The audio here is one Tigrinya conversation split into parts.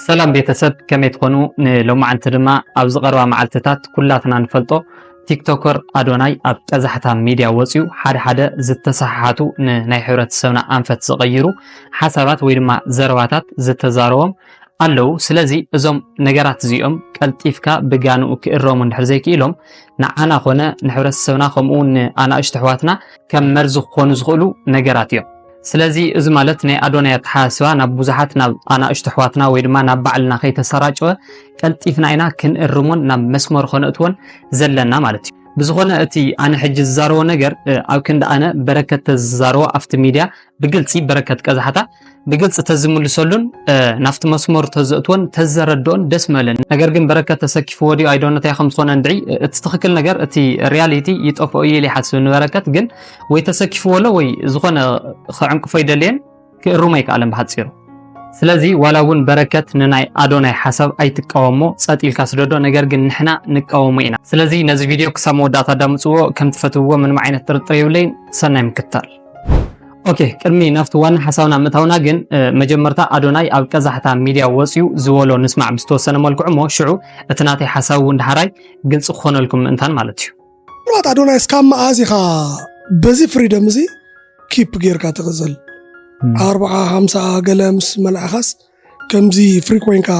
ሰላም ቤተሰብ ከመይ ትኮኑ ንሎማዓንቲ ድማ ኣብ ዝቐርባ መዓልትታት ኩላትና ንፈልጦ ቲክቶከር ኣዶናይ ኣብ ቀዛሕታ ሚድያ ወፂኡ ሓደ ዝተሰሓሓቱ ናይ ሕብረተሰብና ኣንፈት ዝቐይሩ ሓሳባት ወይ ድማ ዘረባታት ዝተዛረቦም ኣለው። ስለዚ እዞም ነገራት እዚኦም ቀልጢፍካ ብጋንኡ ክእረሙ እንድሕር ዘይክኢሎም ንዓና ኮነ ንሕብረተሰብና ከምኡ ንኣናእሽቲ ኣሕዋትና ከም መርዚ ክኾኑ ዝኽእሉ ነገራት እዮም። ስለዚ እዚ ማለት ናይ ኣዶናይ ኣተሓሳስባ ናብ ብዙሓት ናብ ኣናእሽቲ ኣሕዋትና ወይ ድማ ናብ ባዕልና ከይተሰራጨወ ቀልጢፍና ኢና ክንእርሞን ናብ መስመር ኮነእትዎን ዘለና ማለት እዩ። ብዝኾነ እቲ ኣነ ሕጂ ዝዛረቦ ነገር ኣብ ክንዲ ኣነ በረከት ተዝዛረቦ ኣብቲ ሚድያ ብግልፂ በረከት ቀዛሕታ ብግልፂ ተዝምልሰሉን ናፍቲ መስመር ተዘእትዎን ተዘረድኦን ደስ መለን። ነገር ግን በረከት ተሰኪፉ ወዲኡ ኣይዶነታይ ከም ዝኾነ እንድዒ እቲ ትኽክል ነገር እቲ ሪያሊቲ ይጠፍኦ እየ ኢለ ይሓስብ ንበረከት ግን ወይ ተሰኪፍዎ ሎ ወይ ዝኾነ ክዕንቅፎ ይደልየን ክእርሞ ኣይከኣለን ብሓፂሩ። ስለዚ ዋላ እውን በረከት ንናይ ኣዶናይ ሓሳብ ኣይትቃወሞ ጸጢልካ ስደዶ ነገር ግን ንሕና ንቃወሞ ኢና። ስለዚ ነዚ ቪድዮ ክሳብ መወዳእታ ዳምፅዎ ከም ትፈትውዎ ምንም ዓይነት ጥርጥር የብለይን። ሰናይ ምክታል። ኦኬ ቅድሚ ናፍቲ ዋና ሓሳብና ምእታውና ግን መጀመርታ ኣዶናይ ኣብ ቀዛሕታ ሚድያ ወፂኡ ዝበሎ ንስማዕ ብዝተወሰነ መልክዑ ሞ ሽዑ እቲ ናተይ ሓሳብ እውን ድሓራይ ግልፂ ክኾነልኩም ምእንታን ማለት እዩ። ምናልባት ኣዶናይ እስካብ መዓዝ ኢኻ በዚ ፍሪደም እዚ ኪፕ ጌርካ ትቕፅል 40-50 ገለ ምስ መልኣኻስ ከምዚ ፍሪ ኮይንካ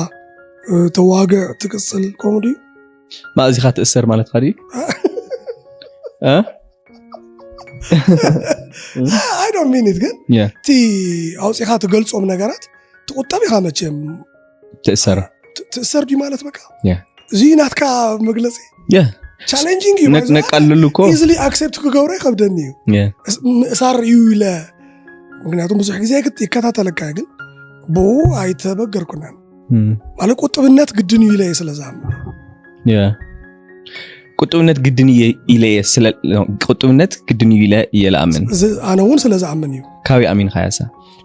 ተዋግዕ ትቅፅል ከምኡ ድዩ? ማእዚ ኢኻ ትእሰር ማለት ኻ ድዩ? I don't mean it ግን እቲ ኣውፂኻ ትገልፆም ነገራት ትቁጠብ ኢኻ መቸም ትእሰር ድዩ ማለት በቃ እዚ ናትካ መግለፂ ቻሌንጂንግ እዩ ነቃልሉ እኮ ኢዝሊ ኣክሴፕት ክገብሮ ይከብደኒ እዩ ምእሳር እዩ ኢለ ምክንያቱም ብዙሕ ግዜ ይከታተለካ ግን ብኡ ኣይተበገርኩናን ማለት ቁጥብነት ግድን እዩ ኢለ ስለዝኣምን ቁጥብነት ግድን እዩ ኢለ የለኣምን ኣነ እውን ስለዝኣምን እዩ ካበይ ኣሚንካ ያሳ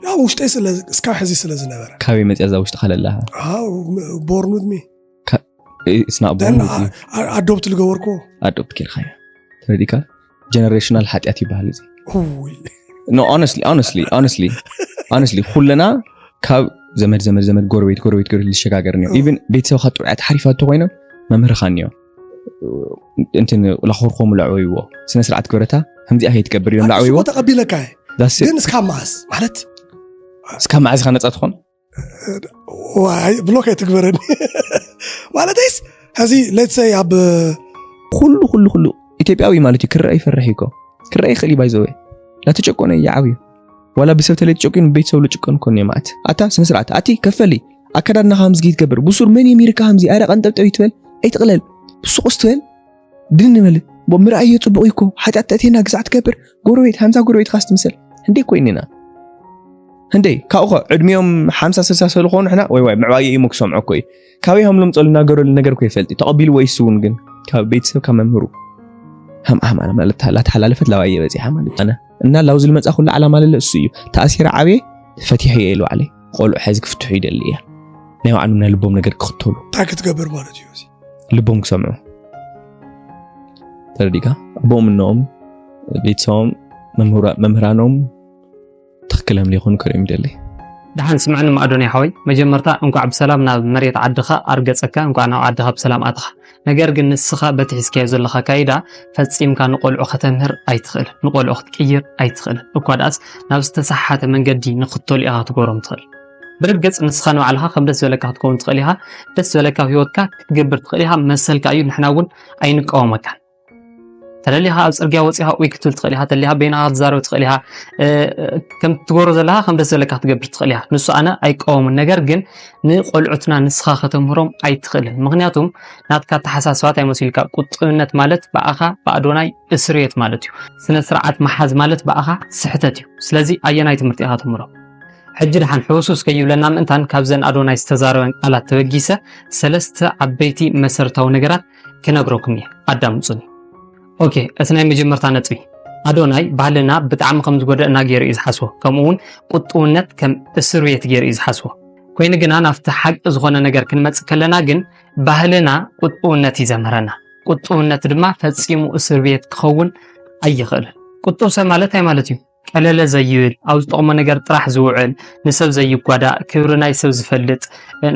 ያው ውሽጠይ እስካብ ሕዚ ስለዝነበረ ካበይ መፅያ እዛ ውሽጢ ካለላሃ born with me it's not born with me ኣዶፕት ልገበርኮ ኣዶፕት ኬርካ ተረዲካ ጀነሬሽናል ሓጢያት ይበሃል እዚ no honestly ኩለና ካብ ዘመድ ጎረቤት ልሸጋገርኒ even ቤተሰብካ ጥዑያት ሓሪፋቶ ኮይኖም መምህርኻኒዮ እንትን ላኽርኾም ላዕወይዎ ስነ ስርዓት ክብረታ ከምዚኣ ከይትገብር እዮም ላዕወይዎ ተቐቢለካ ግን እስካብ መዓዝ ማለት እስካብ መዓዝ ኻ ነፃ ትኾን ብሎክ ኣይትግበረኒ ማለትይስ ሕዚ let's say ኣብ ኩሉ ኢትዮጵያዊ ማለት እዩ ክረአ ይፈርሕ ይኮ ክረአ ይኽእል ባይዘወ ላተጨቆነ ይዓብዩ ወላ ብሰብ ተለጨቆን ቤተሰብ ለጨቆን ኮን የማት ኣታ ስነ ስርዓት ኣቲ ከፈሊ ኣከዳድና ከምዚ ይትገብር ብሱር ምን የሚርካ ከምዚ ኣረቅ እንጠብጠብ ይትበል ኣይትቕለል ብሱቁስ ትበል ድንበል ብምርኣየ ጽቡቕ ይኮ ሓጢያት ተእቴና ግዛዕ ትገብር ጎረቤት ሃምሳ ጎረቤት ካስ ትምሰል እንዴ ኮይንና እንዴ ካውኸ ዕድሚዮም 50-60 ስለኾኑ ሕና ወይ ምዕባየ ይሞክሶም ዕኮይ ካበይهم ለምፀሉና ገረሉ ነገር ኮ ይፈልጥ ተቐቢል ወይስ እውን ግን ካብ ቤተሰብ ከመምህሩ ሃም ማለት ላተሓላለፈት ላዋየ በፂሓ ማለት ኣነ እና ላውዝ ልመጻ ኩሉ ዓላማ ለለ እሱ እዩ ተኣሲራ ዓብየ ፈቲሐ ይሉ ዓለ ቆልዑ ሕዚ ክፍትሑ ይደሊ እያ ናይ ዋዕኑና ልቦም ነገር ክኽተሉ ታክ ትገብር ማለት እዩ ልቦም ክሰምዑ ተረዲካ ኣቦም እኖም ቤተሰቦም መምህራኖም ትኽክለም ሊኾኑ ከሪኦም ይደሊ ድሓን ስምዕኒ ኣዶናይ ሓወይ መጀመርታ እንኳዕ ብሰላም ናብ መሬት ዓድኻ ኣርገፀካ እንኳዕ ናብ ዓድኻ ብሰላም ኣትኻ ነገር ግን ንስኻ በቲ ሒዝካዮ ዘለኻ ካይዳ ፈፂምካ ንቆልዑ ከተምህር ኣይትኽእል ንቆልዑ ክትቅይር ኣይትኽእል እኳ ዳኣስ ናብ ዝተሰሓሓተ መንገዲ ንኽተሉ ኢኻ ክትገብሮም ትኽእል ብርግፅ ንስኻ ንባዕልኻ ከም ደስ ዝበለካ ክትከውን ትኽእል ኢኻ ደስ ዝበለካ ሂወትካ ክትገብር ትኽእል ኢኻ መሰልካ እዩ ንሕና እውን ኣይንቃወመካን ተለሊኻ ኣብ ፅርግያ ወፂኻ ወይ ክትብል ትኽእል ኢኻ ተለሊኻ በይናኻ ትዛረብ ትኽእል ኢኻ ከም ትገብሮ ዘለኻ ከም ደስ ዝበለካ ክትገብር ትኽእል ኢኻ ንሱ ኣነ ኣይቃወምን ነገር ግን ንቆልዑትና ንስኻ ከተምህሮም ኣይትኽእልን ምክንያቱም ናትካ ተሓሳስባት ኣይመስልካ ቁጥብነት ማለት በኣኻ በኣዶናይ እስርየት ማለት እዩ ስነ ስርዓት መሓዝ ማለት በኣኻ ስሕተት እዩ ስለዚ ኣየናይ ትምህርቲ ኢኻ ተምህሮም ሕጂ ድሓን ሕውሱስ ከይብለና ምእንታን ካብዘን ኣዶናይ ዝተዛረበን ቃላት ተበጊሰ ሰለስተ ዓበይቲ መሰረታዊ ነገራት ክነግረኩም እየ ኣዳምፁኒ ኦኬ እቲ ናይ መጀመርታ ነጥቢ ኣዶናይ ባህልና ብጣዕሚ ከም ዝጎደአና ገይሩ እዩ ዝሓስቦ ከምኡ እውን ቁጥብነት ከም እስርቤት ገይሩ እዩ ዝሓስቦ ኮይኑ ግና ናፍቲ ሓቂ ዝኾነ ነገር ክንመፅእ ከለና ግን ባህልና ቁጥብነት እዩ ዘምህረና ቁጥብነት ድማ ፈፂሙ እስርቤት ክኸውን ኣይኽእልን ቁጡብ ሰብ ማለት እንታይ ማለት እዩ ቀለለ ዘይብል ኣብ ዝጠቕሞ ነገር ጥራሕ ዝውዕል ንሰብ ዘይጓዳእ ክብሪ ናይ ሰብ ዝፈልጥ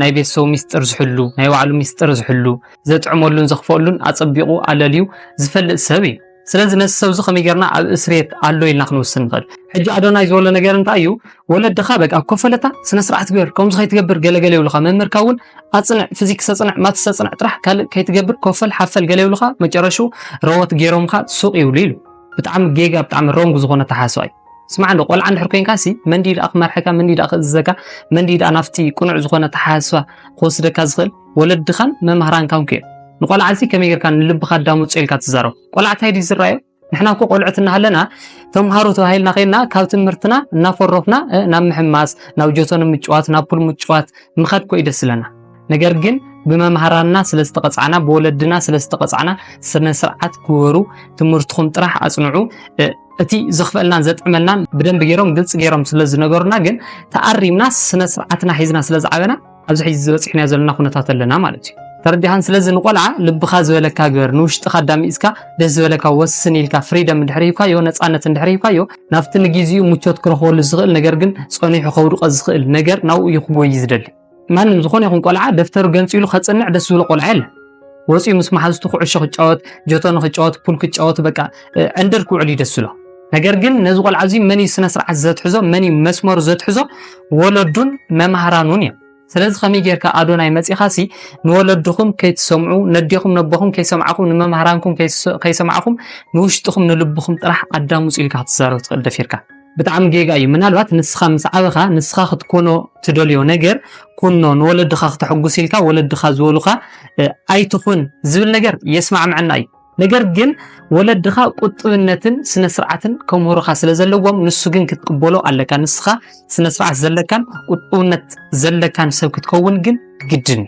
ናይ ቤተሰቡ ሚስጥር ዝሕሉ ናይ ባዕሉ ሚስጥር ዝሕሉ ዘጥዕመሉን ዘኽፈሉን ኣጸቢቑ ኣለልዩ ዝፈልጥ ሰብ እዩ ስለዚ ነዚ ሰብ ከመይ ጌርና ኣብ እስሬት ኣሎ ኢልና ክንወስን ንኽእል ሕጂ ኣዶናይ ዝበሎ ነገር እንታይ እዩ ወለድኻ በቃ ኮፈለታ ስነ ስርዓት ግበር ከምዚ ከይትገብር ገለገለ ይብሉኻ መምህርካ እውን ኣጽንዕ ፊዚክስ ኣጽንዕ ማትስ ኣጽንዕ ጥራሕ ካልእ ከይትገብር ኮፈል ሓፈል ገለ ይብሉኻ መጨረሻው ረወት ገይሮምካ ሱቕ ይብሉ ኢሉ ብጣዕሚ ጌጋ ብጣዕሚ ሮንግ ዝኾነ ተሓስባ እዩ ስማዕ እንዶ ቆልዓ እንድሕር ኮንካሲ መንዲድ ኣኽመርሐካ መንዲድ ኣኽእዘካ መንዲድ ኣናፍቲ ቁኑዕ ዝኾነ ተሓስባ ክወስደካ ዝኽእል ወለድኻን መምህራንካውን ከ ንቆልዓሲ ከመይ ጌርካ ንልብኻ ዳሙፅ ኢልካ ትዛረብ ቆልዓ እንታይ ድዩ ዝራእዮ ንሕና እኮ ቆልዑትና ሃለና ተምሃሮ ተባሂልና ኸይድና ካብ ትምህርትና እናፈረፍና ናብ ምሕማስ ናብ ጆቶን ምጭዋት ናብ ፑል ምጭዋት ምኸድ ኮ ደስ ይለና ነገር ግን ብመምህራንና ስለዝተቐፅዓና ብወለድና ስለዝተቐፅዓና ስነ ስርዓት ክበሩ ትምህርትኩም ጥራሕ ኣጽንዑ እቲ ዝኽፈለናን ዘጥዕመልናን ብደንብ ገይሮም ግልጽ ገይሮም ስለዝነገሩና ግን ተኣሪምና ስነ ስርዓትና ሒዝና ስለዝዓበና ኣብዚ ሕጂ ዝበፅሕና ዘለና ኩነታት ኣለና ማለት እዩ ተረዲሃን ስለዚ ንቆልዓ ልብኻ ዝበለካ ግበር ንውሽጥኻ ዳሚዝካ ደስ ዝበለካ ወስን ኢልካ ፍሪደም እንድሕሪብካዮ ነፃነት እንድሕሪብካዮ ናብቲ ንግዚኡ ምቾት ክረኽበሉ ዝኽእል ነገር ግን ጸኒሑ ከውድቆ ዝኽእል ነገር ናብኡ ይኽጎይ ዝደሊ ማንም ዝኾነ ይኹን ቆልዓ ደፍተሩ ገንፂሉ ከጽንዕ ደስ ዝብሎ ቆልዓ የለ ወፂኡ ምስ ማሓዝቱ ኩዕሾ ክጫወት ጆቶን ክጫወት ፑል ክጫወት በቃ ዕንደር ክውዕል ደስ ዝብሎ ነገር ግን ነዚ ቆልዓ እዚ መን ስነ ስርዓት ዘትሕዞ መን መስመሩ ዘትሕዞ ወለዱን መምህራኑን እዮም ስለዚ ከመይ ጌርካ ኣዶናይ መፂኻሲ ንወለድኹም ከይትሰምዑ ነዲኹም ነቦኹም ከይሰምዓኹም ንመምህራንኩም ከይሰምዓኹም ንውሽጥኹም ንልብኹም ጥራሕ ኣዳሙፅ ኢልካ ክትዛረብ ትኽእል ደፊርካ ብጣዕሚ ጌጋ እዩ ምናልባት ንስኻ ምስ ዓበኻ ንስኻ ክትኮኖ ትደልዮ ነገር ኩኖ ንወለድኻ ክትሕጉስ ኢልካ ወለድኻ ዝበሉኻ ኣይትኹን ዝብል ነገር የስማዕምዐና እዩ ነገር ግን ወለድኻ ቁጥብነትን ስነ ስርዓትን ከምህሩኻ ስለዘለዎም ንሱ ግን ክትቅበሎ ኣለካ ንስኻ ስነ ስርዓት ዘለካን ቁጥብነት ዘለካን ሰብ ክትከውን ግን ግድን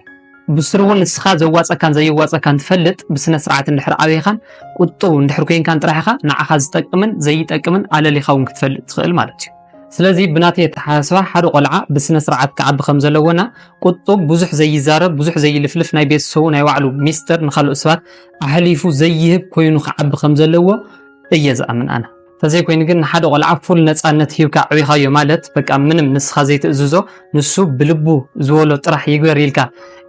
ብስሩውን ንስኻ ዘዋፀካን ዘይዋፀካን ትፈልጥ ብስነ ስርዓት እንድሕር ዓበይኻን ቁጥብ እንድሕር ኮንካን ጥራሕኻ ንዓኻ ዝጠቅምን ዘይጠቅምን ኣለሊኻ እውን ክትፈልጥ ትኽእል ማለት እዩ ስለዚ ብናተይ የተሓሰባ ሓደ ቆልዓ ብስነ ስርዓት ክዓቢ ከም ዘለዎና ቁጡብ ብዙሕ ዘይዛረብ ብዙሕ ዘይልፍልፍ ናይ ቤተሰቡ ናይ ባዕሉ ሚስጥር ንኻልኦት ሰባት ኣሕሊፉ ዘይህብ ኮይኑ ክዓቢ ከም ዘለዎ እየ ዝኣምን ኣነ ተዘይ ኮይኑ ግን ሓደ ቆልዓ ፉል ነፃነት ሂብካ ዕቢኻዮ ማለት በቃ ምንም ንስኻ ዘይትእዝዞ ንሱ ብልቡ ዝበሎ ጥራሕ ይግበር ኢልካ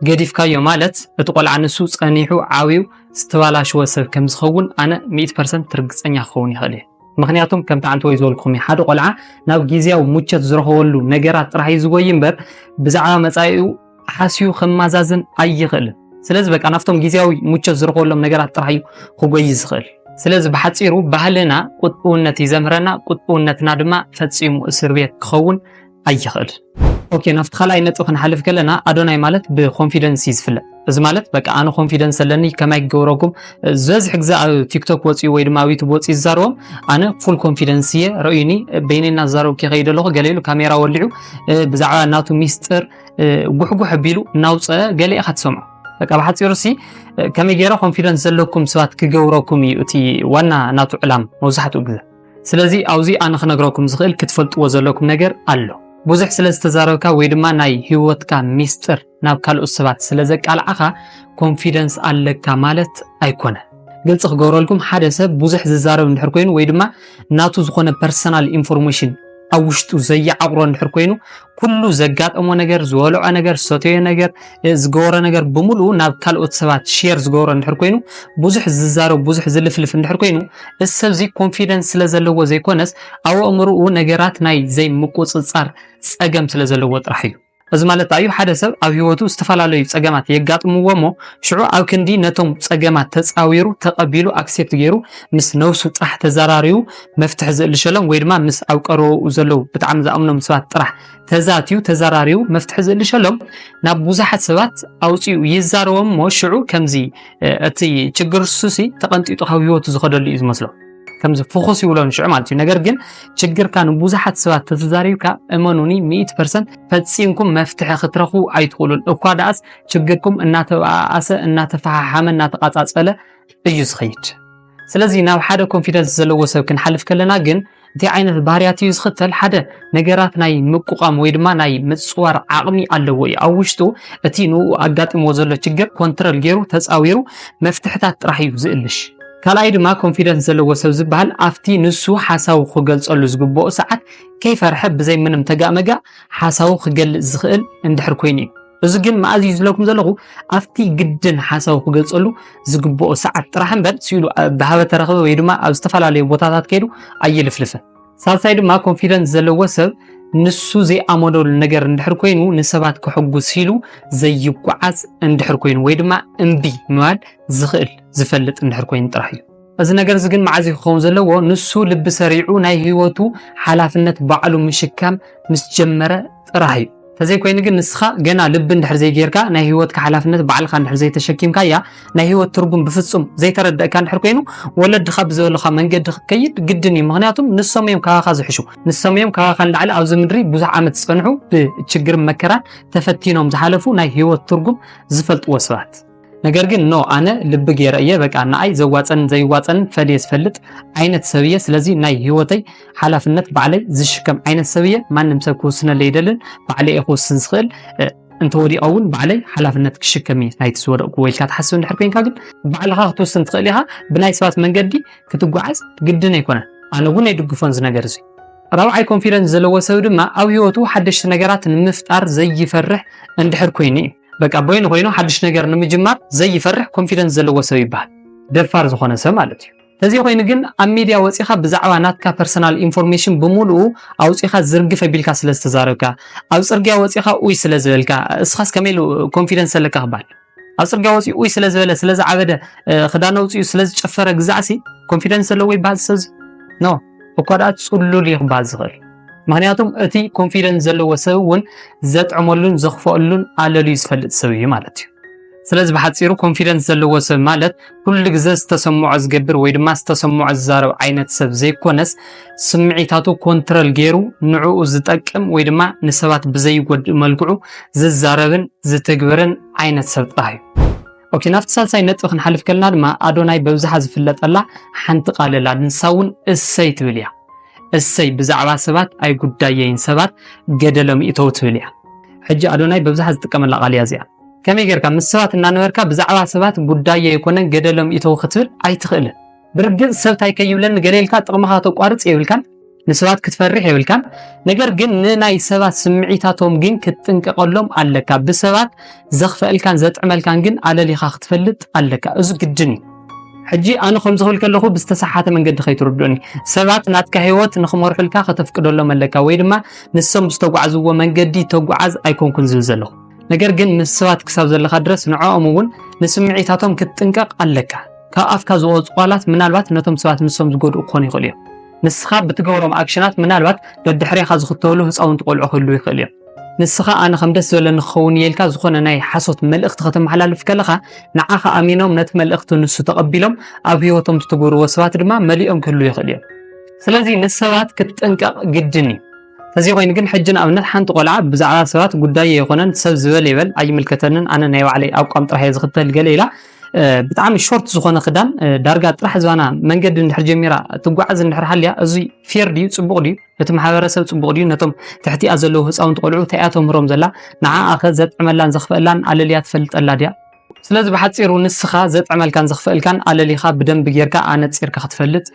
ገዲፍካዮ ማለት እቲ ቆልዓ ንሱ ጸኒሑ ዓብዩ ዝተባላሽወ ሰብ ከም ዝኸውን ኣነ 100% ትርግፀኛ ክኸውን ይኽእል እየ ምክንያቱም ከም ታንተ ወይ ዝበልኩም ሓደ ቆልዓ ናብ ግዚያዊ ሙቸት ዝረኸበሉ ነገራት ጥራሕ ይዝጎይ እምበር ብዛዕባ መጻኢኡ ሓስዩ ከማዛዝን ኣይኽእልን ስለዚ በቃ ናፍቶም ግዚያዊ ሙቸት ዝረኸበሎም ነገራት ጥራሕ እዩ ክጎይ ዝኽእል ስለዚ ብሓፂሩ ባህልና ቁጥብነት ይዘምረና ቁጥብነትና ድማ ፈጺሙ እስር ቤት ክኸውን ኣይኽእል ኦኬ ናፍቲ ካልኣይ ነጥብ ክንሓልፍ ከለና ኣዶናይ ማለት ብኮንፊደንስ ይዝፍለጥ እዚ ማለት በቃ ኣነ ኮንፊደንስ ኣለኒ ከማይ ገውረኩም ዝበዝሕ ግዜ ኣብ ቲክቶክ ወፂኡ ወይ ድማ ኣብ ዩቱብ ወፂኡ ዝዛረቦም ኣነ ፉል ኮንፊደንስ እየ ረእዩኒ በይነና ዝዛረብ ከይደ ኣለኹ ገሊሉ ካሜራ ወሊዑ ብዛዕባ ናቱ ሚስጥር ጉሕጉሕ ኣቢሉ እናውፅአ ገለ ኢኻ ትሰምዑ በቃ ብሓፂሩ ሲ ከመይ ገይረ ኮንፊደንስ ዘለኩም ሰባት ክገብረኩም እዩ እቲ ዋና ናቱ ዕላማ መብዛሕትኡ ግዜ ስለዚ ኣብዚ ኣነ ክነግረኩም ዝኽእል ክትፈልጥዎ ዘለኩም ነገር ኣሎ ብዙሕ ስለዝተዛረብካ ወይ ድማ ናይ ህይወትካ ሚስጥር ናብ ካልኦት ሰባት ስለዘቃልዓኻ ኮንፊደንስ ኣለካ ማለት ኣይኮነ ግልጽ ክገብረልኩም ሓደ ሰብ ብዙሕ ዝዛረብ እንድሕር ኮይኑ ወይ ድማ ናቱ ዝኾነ ፐርሰናል ኢንፎርሜሽን ኣብ ውሽጡ ዘየዓቅሮ እንድሕር ኮይኑ ኩሉ ዘጋጠሞ ነገር ዝበልዖ ነገር ሰተዮ ነገር ዝገበረ ነገር ብምሉኡ ናብ ካልኦት ሰባት ሼር ዝገበሮ እንድሕር ኮይኑ ብዙሕ ዝዛረብ ብዙሕ ዝልፍልፍ እንድሕር ኮይኑ እዚ ሰብ እዚ ኮንፊደንስ ስለዘለዎ ዘይኮነስ ኣብ ኣእምሮኡ ነገራት ናይ ዘይምቁፅጻር ጸገም ስለዘለዎ ጥራሕ እዩ እዚ ማለት እዩ ሓደ ሰብ ኣብ ህይወቱ ዝተፈላለዩ ጸገማት የጋጥምዎሞ ሽዑ ኣብ ክንዲ ነቶም ጸገማት ተጻዊሩ ተቀቢሉ አክሴፕት ገይሩ ምስ ነፍሱ ጥራሕ ተዘራሪዩ መፍትሕ ዝልሸሎም ወይ ድማ ምስ ኣብ ቀረበኡ ዘለው ብጣዕሚ ዝኣምኖም ሰባት ጥራሕ ተዛትዩ ተዘራሪዩ መፍትሕ ዝልሸሎም ናብ ብዙሓት ሰባት ኣውፂኡ ይዛረቦሞ ሽዑ ከምዚ እቲ ችግር ሱሲ ተቐንጢጡ ካብ ህይወቱ ዝኸደሉ እዩ ዝመስሎ ከምዚ ፎከስ ይብሎን ሽዑ ማለት እዩ ነገር ግን ችግርካ ንብዙሓት ሰባት ተዛሪብካ እመኑኒ 100% ፈጺምኩም መፍትሕ ክትረኽቡ ኣይትኽእሉን እኳ ዳኣስ ችግርኩም እናተባኣሰ እናተፈሓሓመ እናተቃጻጸለ እዩ ዝኸይድ ስለዚ ናብ ሓደ ኮንፊደንስ ዘለዎ ሰብ ክንሓልፍ ከለና ግን እቲ ዓይነት ባህሪያት እዩ ዝኽተል ሓደ ነገራት ናይ ምቁቃም ወይ ድማ ናይ ምጽዋር ዓቕሚ ኣለዎ እዩ ኣብ ውሽጡ እቲ ንኡ ኣጋጢምዎ ዘሎ ችግር ኮንትሮል ገይሩ ተጻዊሩ መፍትሕታት ጥራሕ እዩ ዝእልሽ ካልኣይ ድማ ኮንፊደንስ ዘለዎ ሰብ ዝበሃል ኣፍቲ ንሱ ሓሳቡ ክገልጸሉ ዝግብኦ ሰዓት ከይፈርሐ ብዘይ ምንም ተጋመጋ ሓሳቡ ክገልጽ ዝኽእል እንድሕር ኮይኑ እዩ። እዚ ግን ማእዚ ዝለኩም ዘለኹ ኣፍቲ ግድን ሓሳቡ ክገልጸሉ ዝግብኦ ሰዓት ጥራሕ እምበር ሲሉ ብሃበ ተረኸበ ወይ ድማ ኣብ ዝተፈላለዩ ቦታታት ከይዱ ኣይልፍልፍን። ሳልሳይ ድማ ኮንፊደንስ ዘለዎ ሰብ ንሱ ዘይኣመነሉ ነገር እንድሕር ኮይኑ ንሰባት ክሕጉስ ኢሉ ዘይጓዓዝ እንድሕር ኮይኑ ወይ ድማ እምቢ ምባል ዝኽእል ዝፈልጥ እንድሕር ኮይኑ ጥራሕ እዩ። እዚ ነገር እዚ ግን ማዕዚ ክኸውን ዘለዎ ንሱ ልቢ ሰሪዑ ናይ ህይወቱ ሓላፍነት ባዕሉ ምሽካም ምስ ጀመረ ጥራሕ እዩ። ተዘይ ኮይኑ ግን ንስኻ ገና ልብ እንድሕር ዘይጌርካ ናይ ህይወትካ ሓላፍነት ባዕልካ እንድሕር ዘይተሸኪምካ ያ ናይ ህይወት ትርጉም ብፍጹም ዘይተረድእካ እንድሕር ኮይኑ ወለድኻ ብዘበለኻ መንገዲ ክትከይድ ግድን እዩ። ምክንያቱም ንሶም እዮም ካባኻ ዝሕሹ፣ ንሶም እዮም ካባኻ ንላዕሊ ኣብዚ ምድሪ ብዙሕ ዓመት ዝፀንሑ ብችግርን መከራን ተፈቲኖም ዝሓለፉ ናይ ህይወት ትርጉም ዝፈልጥዎ ሰባት። ነገር ግን ኖ ኣነ ልቢ ገይረ እየ በቃ ንኣይ ዘዋፀን ዘይዋፀን ፈልየ ዝፈልጥ ዓይነት ሰብየ፣ ስለዚ ናይ ህይወተይ ሓላፍነት ባዕለይ ዝሽከም ዓይነት ሰብየ፣ ማንም ሰብ ክውስነለይ ይደልን ባዕለይ ክውስን ዝኽእል እንተወዲቐ እውን ባዕለይ ሓላፍነት ክሽከም እየ ናይቲ ዝወደቕኩ ወይልካ ትሓስብ እንድሕር ኮንካ ግን ባዕልኻ ክትውስን ትኽእል ኢኻ። ብናይ ሰባት መንገዲ ክትጓዓዝ ግድን ኣይኮነን። ኣነ እውን ኣይድግፎን እዚ ነገር እዚ። ራብዓይ ኮንፊደንስ ዘለዎ ሰብ ድማ ኣብ ህይወቱ ሓደሽቲ ነገራት ንምፍጣር ዘይፈርሕ እንድሕር ኮይኑ እዩ። በቃ ቦይኑ ኮይኑ ሓድሽ ነገር ንምጅማር ዘይፈርሕ ኮንፊደንስ ዘለዎ ሰብ ይባሃል። ደፋር ዝኾነ ሰብ ማለት እዩ። ተዚህ ኮይኑ ግን ኣብ ሚድያ ወፂኻ ብዛዕባ ናትካ ፐርሰናል ኢንፎርሜሽን ብምሉኡ ኣውፂኻ ዝርግፈ ቢልካ ስለ ዝተዛረብካ፣ ኣብ ፅርግያ ወፂኻ ኡይ ስለ ዝበልካ እስኻስ ከመይ ኢሉ ኮንፊደንስ ኣለካ ክባሃል? ኣብ ፅርግያ ወፂኡ ኡይ ስለ ዝበለ ስለ ዝዓበደ ክዳን ወፂኡ ስለ ዝጨፈረ ግዛዕሲ ኮንፊደንስ ዘለዎ ይባሃል ሰብ ኖ እኳ ደኣ ፅሉል እዩ ክባሃል ዝኽእል። ምክንያቱም እቲ ኮንፊደንስ ዘለዎ ሰብ እውን ዘጥዕመሉን ዘኽፈሉን ኣለልዩ ዝፈልጥ ሰብ እዩ ማለት እዩ። ስለዚ ብሓፂሩ ኮንፊደንስ ዘለዎ ሰብ ማለት ኩሉ ግዜ ዝተሰምዖ ዝገብር ወይ ድማ ዝተሰምዖ ዝዛረብ ዓይነት ሰብ ዘይኮነስ ስምዒታቱ ኮንትሮል ገይሩ ንዕኡ ዝጠቅም ወይ ድማ ንሰባት ብዘይጎድእ መልክዑ ዝዛረብን ዝተግበርን ዓይነት ሰብ ጥራሕ እዩ። ኦኬ ናብቲ ሳልሳይ ነጥቢ ክንሓልፍ ከለና ድማ ኣዶናይ በብዝሓ ዝፍለጠላ ሓንቲ ቃል ኣላ፣ ንሳ እውን እሰይ ትብል እያ። እሰይ ብዛዕባ ሰባት ኣይ ጉዳየይን ሰባት ገደሎም ይእተው ትብል እያ። ሕጂ ኣዶናይ በብዝሓ ዝጥቀመላ ቃል እያ እዚኣ። ከመይ ጌርካ ምስ ሰባት እናነበርካ ብዛዕባ ሰባት ጉዳየ ይኮነን ገደሎም ይተው ክትብል ኣይትኽእልን። ብርግፅ ሰብ ታይ ከይብለኒ ገሌልካ ጥቕምኻ ተቋርፅ የብልካን፣ ንሰባት ክትፈርሕ የብልካን። ነገር ግን ንናይ ሰባት ስምዒታቶም ግን ክትጥንቀቐሎም ኣለካ። ብሰባት ዘኽፈአልካን ዘጥዕመልካን ግን ኣለሊኻ ክትፈልጥ ኣለካ። እዚ ግድን እዩ። ሕጂ ኣነ ከም ዝኽብል ከለኹ ብዝተሳሓተ መንገዲ ከይትርድኡኒ። ሰባት ናትካ ህይወት ንኽመርሑልካ ከተፍቅደሎም ኣለካ ወይ ድማ ንሶም ዝተጓዓዝዎ መንገዲ ተጓዓዝ ኣይኮንኩን ዝብል ዘለኹ። ነገር ግን ምስ ሰባት ክሳብ ዘለኻ ድረስ ንዕኦም እውን ንስምዒታቶም ክትጥንቀቕ ኣለካ። ካብ ኣፍካ ዝወፁ ቃላት ምናልባት ነቶም ሰባት ንሶም ዝጎድኡ ክኾኑ ይኽእሉ እዮም። ንስኻ ብትገብሮም ኣክሽናት ምናልባት ደድሕሪኻ ዝኽተሉ ህፃውንቲ ቆልዑ ክህልው ይኽእል እዮም። ንስኻ ኣነ ከም ደስ ዝበለኒ ክኸውን የልካ ዝኾነ ናይ ሓሶት መልእኽቲ ከተመሓላልፍ ከለኻ ንዓኻ ኣሚኖም ነቲ መልእኽቲ ንሱ ተቐቢሎም ኣብ ህይወቶም ዝተገብርዎ ሰባት ድማ መሊኦም ክህልው ይኽእል እዮም። ስለዚ ንሰባት ክትጥንቀቕ ግድን እዩ። ተዚ ኮይኑ ግን ሕጂ ንኣብነት ሓንቲ ቆልዓ ብዛዕባ ሰባት ጉዳይ ይኾነን ሰብ ዝበል ይበል ኣይምልከተንን ኣነ ናይ ባዕለይ ኣቋም ጥራሕ እየ ዝኽተል ገለ ኢላ ብጣዕሚ ሾርት ዝኾነ ክዳን ዳርጋ ጥራሕ ዝባና መንገዲ እንድሕር ጀሚራ ትጓዓዝ እንድሕር ሓልያ እዚ ፌር ድዩ ፅቡቕ ድዩ? እቲ ማሕበረሰብ ፅቡቕ ድዩ? ነቶም ትሕቲኣ ዘለዉ ህፃውንቲ ቆልዑ እንታይ ተምህሮም ዘላ ንዓኣኸ ዘጥዕመላን ዘኽፈአላን ኣለልያ ትፈልጠላ ድያ? ስለዚ ብሓፂሩ ንስኻ ዘጥዕመልካን ዘኽፈአልካን ኣለሊኻ ብደንቢ ጌርካ ኣነፂርካ ክትፈልጥ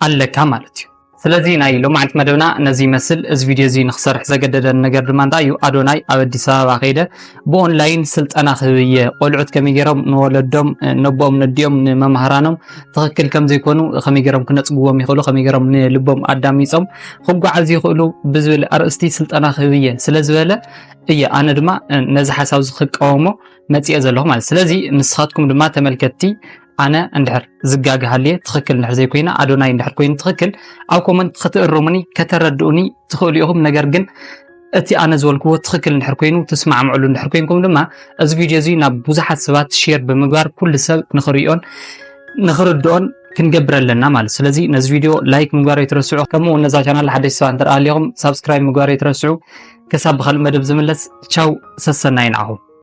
ኣለካ ማለት እዩ። ስለዚ ናይ ሎማዓንቲ መደብና ነዚ ይመስል። እዚ ቪድዮ እዚ ንክሰርሕ ዘገደደን ነገር ድማ እንታይ እዩ? ኣዶናይ ኣብ ኣዲስ ኣበባ ከይደ ብኦንላይን ስልጠና ክህብየ ቆልዑት ከመይ ገይሮም ንወለዶም ነቦኦም ነዲኦም ንመምሃራኖም ትኽክል ከም ዘይኮኑ ከመይ ገይሮም ክነፅግቦም ይኽእሉ ከመይ ገይሮም ንልቦም ኣዳሚፆም ክጓዓዙ ይኽእሉ ብዝብል ኣርእስቲ ስልጠና ክህብየ ስለዝበለ እየ ኣነ ድማ ነዚ ሓሳብ ዝክቀወሞ መፅአ ዘለኹ ማለት። ስለዚ ንስኻትኩም ድማ ተመልከትቲ ኣነ እንድሕር ዝጋግሃልየ ትኽክል እንድሕር ዘይኮይና ኣዶናይ እንድሕር ኮይኑ ትኽክል ኣብ ኮመንት ክትእርሙኒ ከተረድኡኒ ትኽእሉ ኢኹም። ነገር ግን እቲ ኣነ ዝበልክዎ ትኽክል እንድሕር ኮይኑ ትስማዕምዕሉ እንድሕር ኮይንኩም ድማ እዚ ቪድዮ እዚ ናብ ብዙሓት ሰባት ሼር ብምግባር ኩሉ ሰብ ንኽሪኦን ንኽርድኦን ክንገብር ኣለና ማለት። ስለዚ ነዚ ቪድዮ ላይክ ምግባር ኣይትረስዑ። ከምኡ ነዛ ቻናል ሓደሽቲ ሰባት እንተረኣልኩም ሳብስክራይብ ምግባር ኣይትረስዑ። ክሳብ ብካልእ መደብ ዝምለስ ቻው ሰሰናይ ንዓኹም።